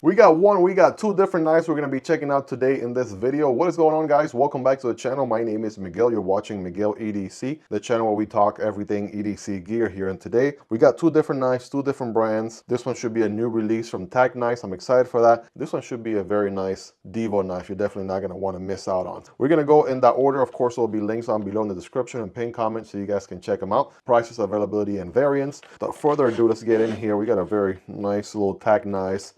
We got two different knives we're going to be checking out today in this video. What is going on, guys? Welcome back to the channel. My name is Miguel. You're watching Miguel EDC, the channel where we talk everything EDC gear here. And today we got two different knives, two different brands. This one should be a new release from TacKnives. I'm excited for that. This one should be a very nice Divo knife. You're definitely not going to want to miss out on. We're going to go in that order. Of course, there will be links down below in the description and pinned comments so you guys can check them out. Prices, availability, and variants. Without further ado, let's get in here. We got a very nice little TacKnives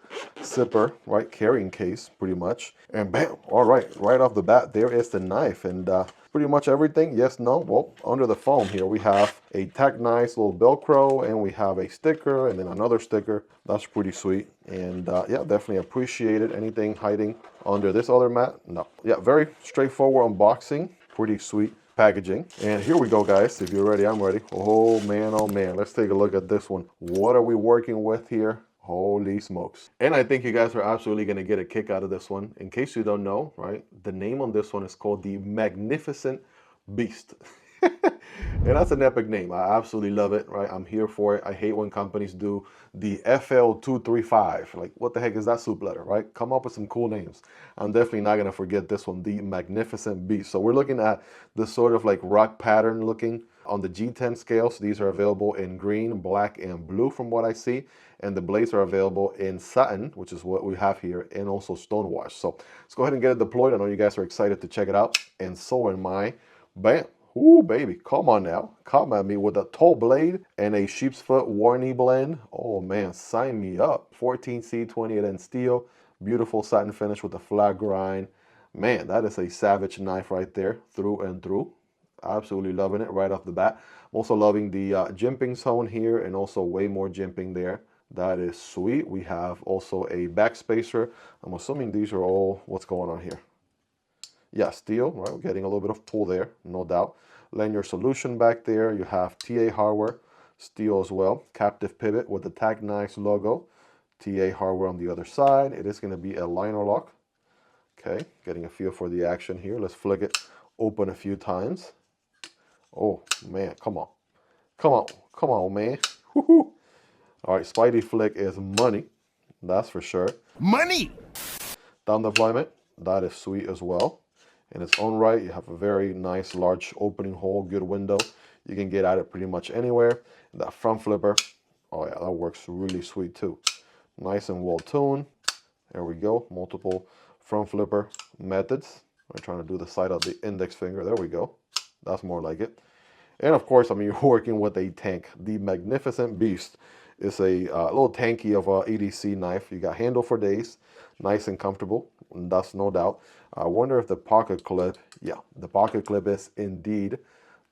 zipper, right, carrying case pretty much, and bam, all right off the bat there is the knife. And pretty much everything, yes, no, well, under the foam here we have a TacKnives little velcro, and we have a sticker, and then another sticker. That's pretty sweet. And yeah, definitely appreciate it. Anything hiding under this other mat? No. Yeah, very straightforward unboxing, pretty sweet packaging. And here we go, guys. If you're ready, I'm ready. Oh man, let's take a look at this one. What are we working with here? Holy smokes. And I think you guys are absolutely going to get a kick out of this one. In case you don't know, right, the name on this one is called the Magnificent Beast. And that's an epic name. I absolutely love it, right? I'm here for it. I hate when companies do the FL235. Like, what the heck is that soup letter, right? Come up with some cool names. I'm definitely not going to forget this one, the Magnificent Beast. So we're looking at this sort of like rock pattern looking on the G10 scale. So these are available in green, black, and blue from what I see. And the blades are available in satin, which is what we have here, and also stonewash. So let's go ahead and get it deployed. I know you guys are excited to check it out, and so am I. Bam. Ooh, baby, come on now. Come at me with a toe blade and a sheep's foot Warney blend. Oh man, sign me up. 14C 28N steel, beautiful satin finish with a flat grind. Man, that is a savage knife right there, through and through. Absolutely loving it right off the bat. I'm also loving the jimping zone here, and also way more jimping there. That is sweet. We have also a back spacer. I'm assuming these are all, what's going on here? Yeah, steel, right? We're getting a little bit of pull there, no doubt. Lanyard solution back there. You have TA hardware, steel as well. Captive pivot with the TacKnives logo. TA hardware on the other side. It is going to be a liner lock. Okay, getting a feel for the action here. Let's flick it open a few times. Oh, man, come on. Come on, man. Woohoo. All right, Spidey flick is money. That's for sure. Money! Down deployment, that is sweet as well. In its own right, you have a very nice large opening hole, good window. You can get at it pretty much anywhere. And that front flipper, oh yeah, that works really sweet too. Nice and well tuned. There we go, multiple front flipper methods. I'm trying to do the side of the index finger. There we go. That's more like it. And of course, I mean, you're working with a tank. The Magnificent Beast is a little tanky of a EDC knife. You got handle for days, nice and comfortable, and that's no doubt. I wonder if the pocket clip, yeah, the pocket clip is indeed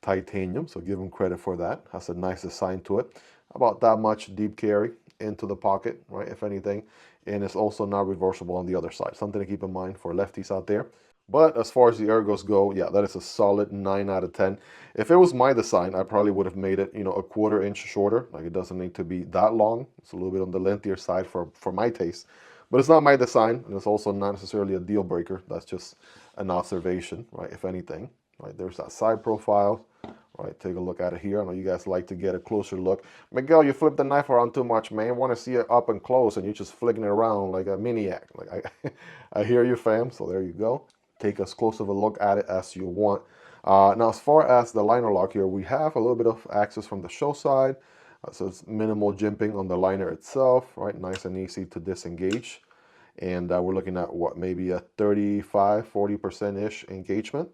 titanium, so give them credit for that. Has a nice design to it. About that much deep carry into the pocket, right, if anything. And it's also not reversible on the other side. Something to keep in mind for lefties out there. But as far as the ergos go, yeah, that is a solid 9 out of 10. If it was my design, I probably would have made it, you know, a 1/4 inch shorter. Like, it doesn't need to be that long. It's a little bit on the lengthier side for my taste. But it's not my design, and it's also not necessarily a deal breaker. That's just an observation, right, if anything. Right, there's that side profile. Right, take a look at it here. I know you guys like to get a closer look. Miguel, you flip the knife around too much, man. I want to see it up and close, and you're just flicking it around like a maniac. Like, I hear you, fam, so there you go. Take as close of a look at it as you want. Now, as far as the liner lock here, we have a little bit of access from the show side. So it's minimal jimping on the liner itself, right? Nice and easy to disengage. And we're looking at what, maybe a 35–40%-ish engagement.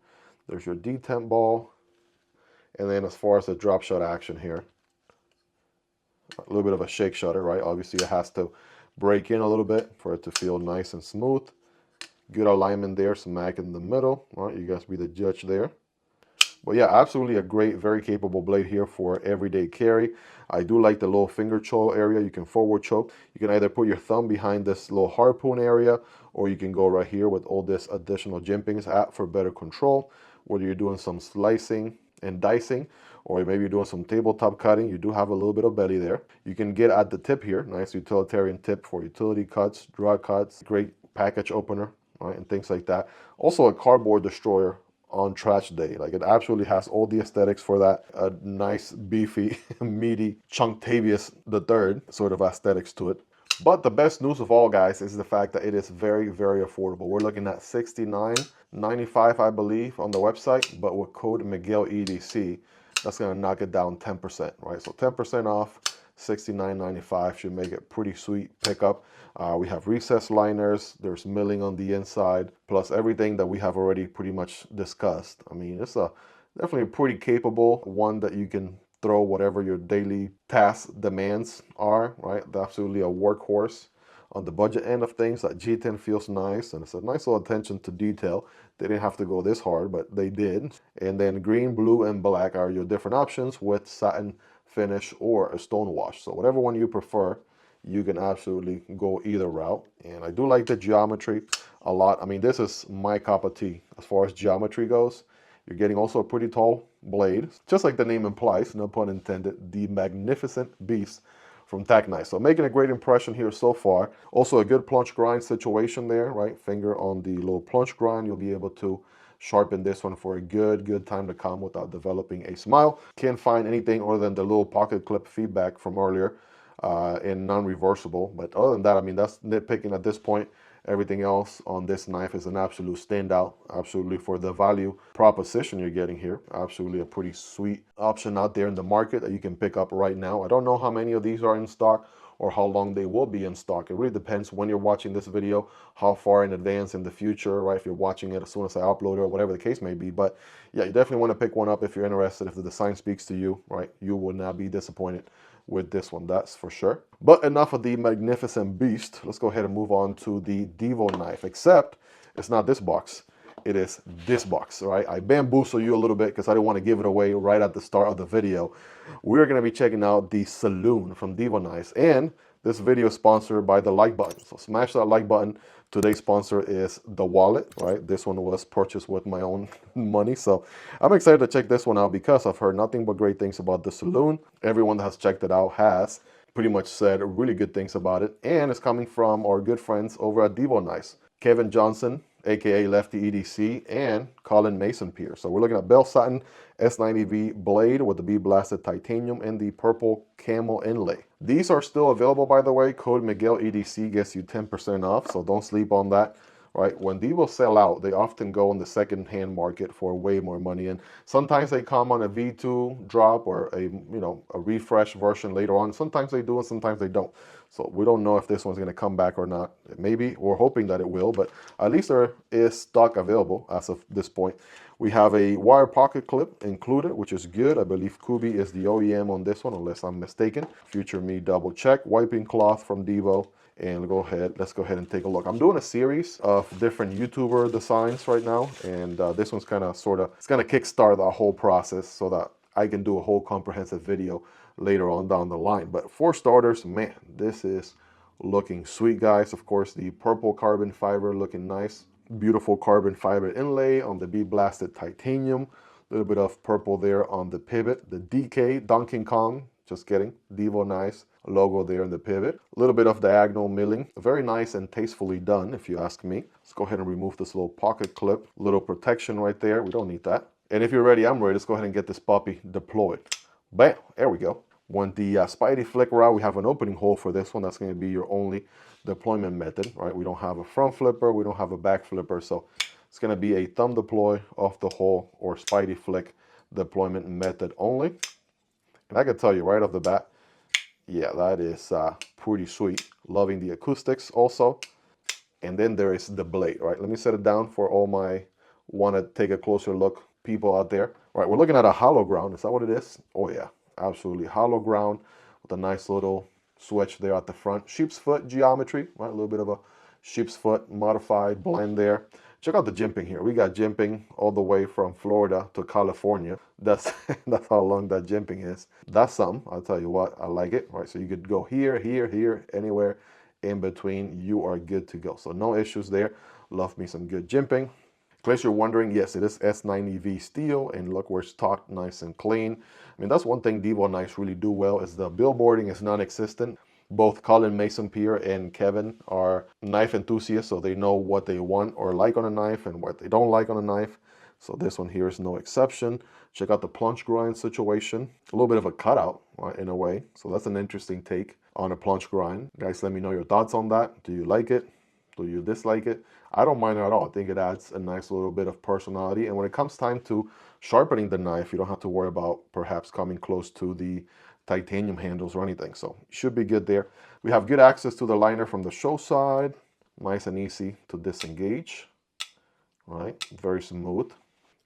There's your detent ball. And then as far as the drop shot action here, a little bit of a shake shutter, right? Obviously it has to break in a little bit for it to feel nice and smooth. Good alignment there, smack in the middle. All right, you guys be the judge there. But yeah, absolutely a great, very capable blade here for everyday carry. I do like the little finger choke area. You can forward choke. You can either put your thumb behind this little harpoon area, or you can go right here with all this additional jimpings at for better control. Whether you're doing some slicing and dicing, or maybe you're doing some tabletop cutting, you do have a little bit of belly there. You can get at the tip here. Nice utilitarian tip for utility cuts, draw cuts, great package opener, right, and things like that. Also a cardboard destroyer on trash day. Like, it absolutely has all the aesthetics for that. A nice, beefy, meaty Chunktavius III sort of aesthetics to it. But the best news of all, guys, is the fact that it is very, very affordable. We're looking at $69.95, I believe, on the website, but with code MiguelEDC, that's going to knock it down 10%, right? So 10% off, $69.95 should make it pretty sweet pickup. We have recessed liners, there's milling on the inside, plus everything that we have already pretty much discussed. I mean, it's definitely a pretty capable one that you can throw whatever your daily task demands are, right? Absolutely a workhorse. On the budget end of things, that G10 feels nice, and it's a nice little attention to detail. They didn't have to go this hard, but they did. And then green, blue, and black are your different options with satin finish or a stone wash. So whatever one you prefer, you can absolutely go either route. And I do like the geometry a lot. I mean, this is my cup of tea as far as geometry goes. You're getting also a pretty tall blade, just like the name implies, no pun intended, the magnificent beast from TacKnives. So making a great impression here so far. Also a good plunge grind situation there, right? Finger on the little plunge grind. You'll be able to sharpen this one for a good time to come without developing a smile. Can't find anything other than the little pocket clip feedback from earlier in non-reversible. But other than that, I mean, that's nitpicking at this point. Everything else on this knife is an absolute standout, absolutely for the value proposition you're getting here. Absolutely a pretty sweet option out there in the market that you can pick up right now. I don't know how many of these are in stock or how long they will be in stock. It really depends when you're watching this video, how far in advance in the future, right? If you're watching it as soon as I upload it or whatever the case may be. But yeah, you definitely want to pick one up if you're interested. If the design speaks to you, right? You will not be disappointed with this one, that's for sure. But enough of the magnificent beast. Let's go ahead and move on to the Divo knife, except it's not this box. It is this box, right? I bamboozled you a little bit because I didn't want to give it away right at the start of the video. We're going to be checking out the Saloon from Divo Knives, and this video is sponsored by the like button. So smash that like button. Today's sponsor is the wallet, right? This one was purchased with my own money. So I'm excited to check this one out because I've heard nothing but great things about the Saloon. Everyone that has checked it out has pretty much said really good things about it. And it's coming from our good friends over at Divo Knives, Kevin Johnson, aka Lefty EDC, and Colin Mason Pierce. So we're looking at Bell Satin S90V blade with the bead blasted titanium and the purple camel inlay. These are still available, by the way. Code Miguel EDC gets you 10% off, so don't sleep on that. Right, when Divo sell out, they often go on the second-hand market for way more money, and sometimes they come on a V2 drop or a a refresh version later on. Sometimes they do, and sometimes they don't. So we don't know if this one's going to come back or not. Maybe we're hoping that it will, but at least there is stock available as of this point. We have a wire pocket clip included, which is good. I believe Kubi is the OEM on this one, unless I'm mistaken. Future me double check. Wiping cloth from Divo. And let's go ahead and take a look. I'm doing a series of different YouTuber designs right now, and this one's it's gonna kickstart the whole process so that I can do a whole comprehensive video later on down the line. But for starters, man, this is looking sweet, guys. Of course, the purple carbon fiber looking nice. Beautiful carbon fiber inlay on the bead blasted titanium. A little bit of purple there on the pivot. The DK, Donkey Kong, just kidding, Divo Knives logo there in the pivot. A little bit of diagonal milling. Very nice and tastefully done, if you ask me. Let's go ahead and remove this little pocket clip. Little protection right there. We don't need that. And if you're ready, I'm ready. Let's go ahead and get this puppy deployed. Bam, there we go. When the Spidey flick route, we have an opening hole for this one. That's going to be your only deployment method, right? We don't have a front flipper. We don't have a back flipper. So it's going to be a thumb deploy off the hole or Spidey flick deployment method only. And I can tell you right off the bat, yeah, that is pretty sweet. Loving the acoustics also. And then there is the blade, right? Let me set it down for all my want to take a closer look people out there. All right, we're looking at a hollow ground. Is that what it is? Oh yeah, absolutely hollow ground with a nice little switch there at the front. Sheep's foot geometry, right? A little bit of a sheep's foot modified blend there. Check out the jimping here. We got jimping all the way from Florida to California. That's how long that jimping is. That's something. I'll tell you what, I like it. Right, so you could go here, here, here, anywhere in between. You are good to go. So no issues there. Love me some good jimping. In case you're wondering, yes, it is S90V steel, and look where it's taut, nice and clean. I mean, that's one thing Divo Knives really do well is the billboarding is non-existent. Both Colin Mason Pierce and Kevin are knife enthusiasts, so they know what they want or like on a knife and what they don't like on a knife. So this one here is no exception. Check out the plunge grind situation. A little bit of a cutout, right, in a way. So that's an interesting take on a plunge grind. Guys, let me know your thoughts on that. Do you like it? Do you dislike it? I don't mind it at all. I think it adds a nice little bit of personality. And when it comes time to sharpening the knife, you don't have to worry about perhaps coming close to the titanium handles or anything. So should be good there. We have good access to the liner from the show side. Nice and easy to disengage. Right? Very smooth.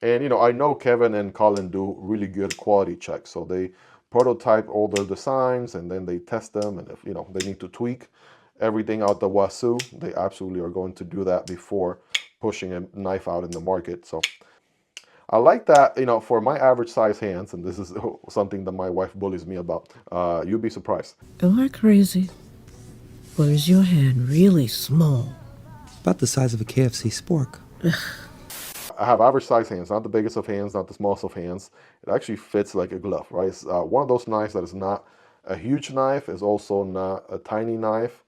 And, you know, I know Kevin and Colin do really good quality checks. So they prototype all their designs and then they test them. And if, you know, they need to tweak everything out the wazoo, they absolutely are going to do that before pushing a knife out in the market. So I like that, you know, for my average size hands, and this is something that my wife bullies me about, you'd be surprised. Am I crazy? Or is your hand really small? About the size of a KFC spork. I have average size hands, not the biggest of hands, not the smallest of hands. It actually fits like a glove, right? It's one of those knives that is not a huge knife, is also not a tiny knife,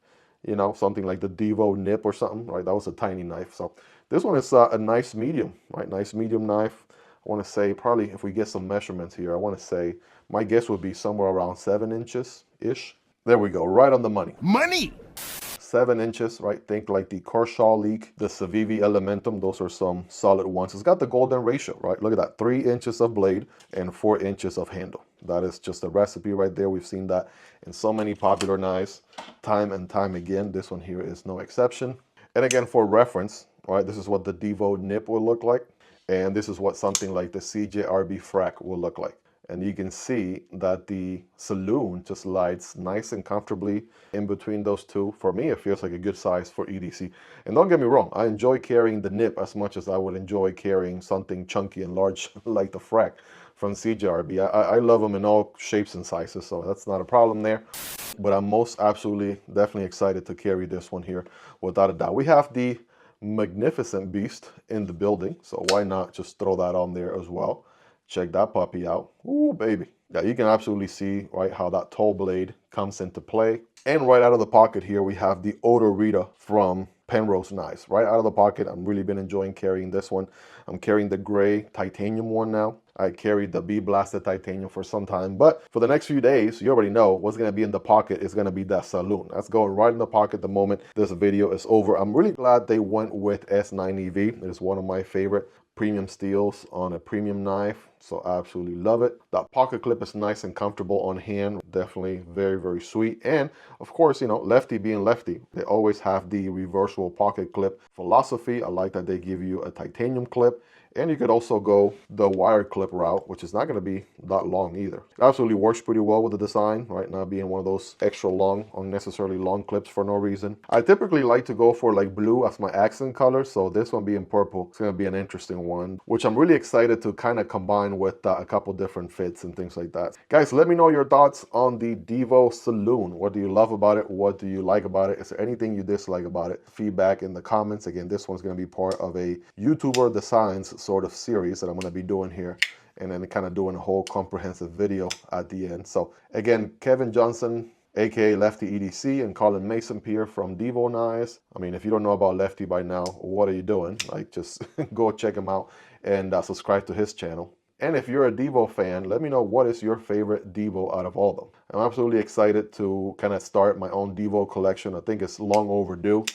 you know, something like the Divo nip or something, right? That was a tiny knife. So this one is a nice medium, right? Nice medium knife. I want to say probably if we get some measurements here, I want to say my guess would be somewhere around 7 inches-ish. There we go, right on the money. Money! 7 inches, right? Think like the Kershaw Leak, the Civivi Elementum. Those are some solid ones. It's got the golden ratio, right? Look at that, 3 inches of blade and 4 inches of handle. That is just a recipe right there. We've seen that in so many popular knives time and time again. This one here is no exception. And again, for reference, right, this is what the Divo nip will look like. And this is what something like the CJRB Frack will look like. And you can see that the Saloon just slides nice and comfortably in between those two. For me, it feels like a good size for EDC. And don't get me wrong, I enjoy carrying the nip as much as I would enjoy carrying something chunky and large like the Frack from CJRB. I love them in all shapes and sizes, so that's not a problem there. But I'm most absolutely, definitely excited to carry this one here, without a doubt. We have the magnificent beast in the building, so why not just throw that on there as well. Check that puppy out. Ooh, baby. Yeah, you can absolutely see, right, how that toe blade comes into play. And right out of the pocket here, we have the Otarida from Penrose Knives. Right out of the pocket, I've really been enjoying carrying this one. I'm carrying the gray titanium one now. I carried the blasted titanium for some time, but for the next few days, you already know what's going to be in the pocket is going to be that Saloon. That's going right in the pocket the moment this video is over. I'm really glad they went with S9EV. It is one of my favorite premium steels on a premium knife, so I absolutely love it. That pocket clip is nice and comfortable on hand, definitely very, very sweet. And of course, you know, lefty being lefty, they always have the reversible pocket clip philosophy. I like that they give you a titanium clip. And you could also go the wire clip route, which is not going to be that long either. It absolutely works pretty well with the design, right? Not being one of those extra long, unnecessarily long clips for no reason. I typically like to go for like blue as my accent color, so this one being purple, it's going to be an interesting one, which I'm really excited to kind of combine with a couple different fits and things like that. Guys, let me know your thoughts on the Divo Saloon. What do you love about it? What do you like about it? Is there anything you dislike about it? Feedback in the comments. Again, this one's going to be part of a YouTuber Designs sort of series that I'm going to be doing here, and then kind of doing a whole comprehensive video at the end. So again, Kevin Johnson, aka Lefty EDC, and Colin Mason here from DVO Knives. I mean, if you don't know about Lefty by now, what are you doing? Like, just go check him out and subscribe to his channel. And if you're a Divo fan, let me know what is your favorite Divo out of all of them. I'm absolutely excited to kind of start my own Divo collection. I think it's long overdue.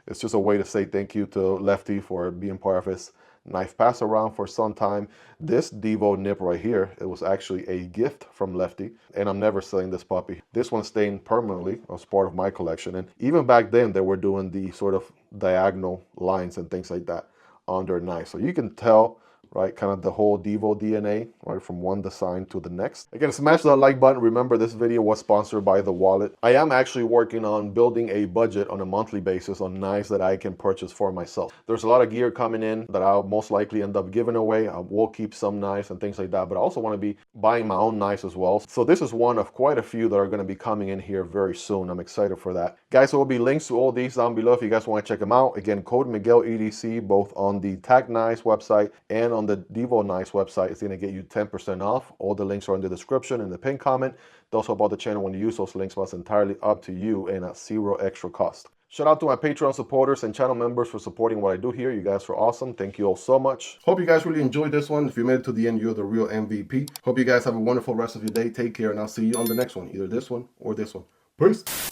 It's just a way to say thank you to Lefty for being part of his knife pass around for some time. This Divo nip right here, it was actually a gift from Lefty, and I'm never selling this puppy. This one's staying permanently as part of my collection. And even back then, they were doing the sort of diagonal lines and things like that on their knife. So you can tell, right, kind of the whole Divo DNA, right, from one design to the next. Again, smash that like button. Remember, this video was sponsored by The Wallet. I am actually working on building a budget on a monthly basis on knives that I can purchase for myself. There's a lot of gear coming in that I'll most likely end up giving away. I will keep some knives and things like that, but I also want to be buying my own knives as well. So this is one of quite a few that are going to be coming in here very soon. I'm excited for that. Guys, there will be links to all these down below if you guys want to check them out. Again, code Miguel EDC, both on the TacKnives website and on the DVO Knives website. Is going to get you 10% off. All the links are in the description and the pinned comment. Those help out the channel when you use those links, but it's entirely up to you and at zero extra cost. Shout out to my Patreon supporters and channel members for supporting what I do here. You guys are awesome. Thank you all so much. Hope you guys really enjoyed this one. If you made it to the end, you're the real MVP. Hope you guys have a wonderful rest of your day. Take care, and I'll see you on the next one. Either this one or this one. Peace.